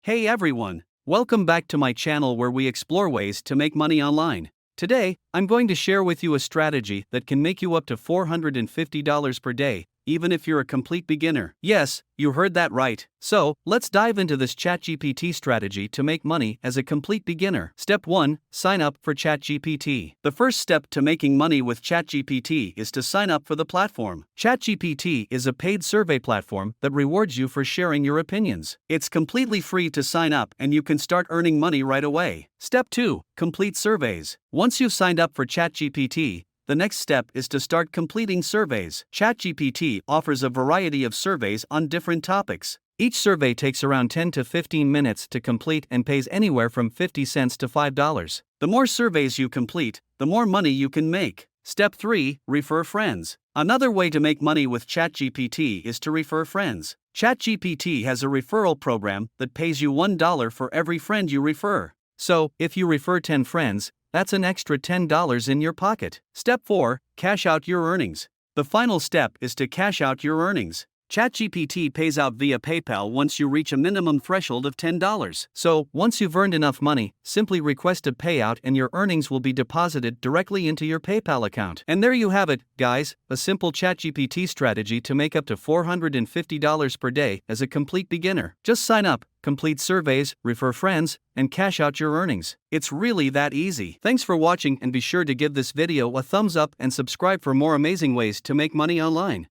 Hey everyone, welcome back to my channel where we explore ways to make money online. Today, I'm going to share with you a strategy that can make you up to $450 per day, even if you're a complete beginner. Yes, you heard that right. So, let's dive into this ChatGPT strategy to make money as a complete beginner. Step 1. Sign up for ChatGPT. The first step to making money with ChatGPT is to sign up for the platform. ChatGPT is a paid survey platform that rewards you for sharing your opinions. It's completely free to sign up and you can start earning money right away. Step 2. Complete surveys. Once you've signed up for ChatGPT, the next step is to start completing surveys. ChatGPT offers a variety of surveys on different topics. Each survey takes around 10 to 15 minutes to complete and pays anywhere from 50 cents to $5. The more surveys you complete, the more money you can make. Step 3. Refer friends. Another way to make money with ChatGPT is to refer friends. ChatGPT has a referral program that pays you $1 for every friend you refer. So, if you refer 10 friends, that's an extra $10 in your pocket. Step 4. Cash out your earnings. The final step is to cash out your earnings. ChatGPT pays out via PayPal once you reach a minimum threshold of $10. So, once you've earned enough money, simply request a payout and your earnings will be deposited directly into your PayPal account. And there you have it, guys, a simple ChatGPT strategy to make up to $450 per day as a complete beginner. Just sign up, complete surveys, refer friends, and cash out your earnings. It's really that easy. Thanks for watching and be sure to give this video a thumbs up and subscribe for more amazing ways to make money online.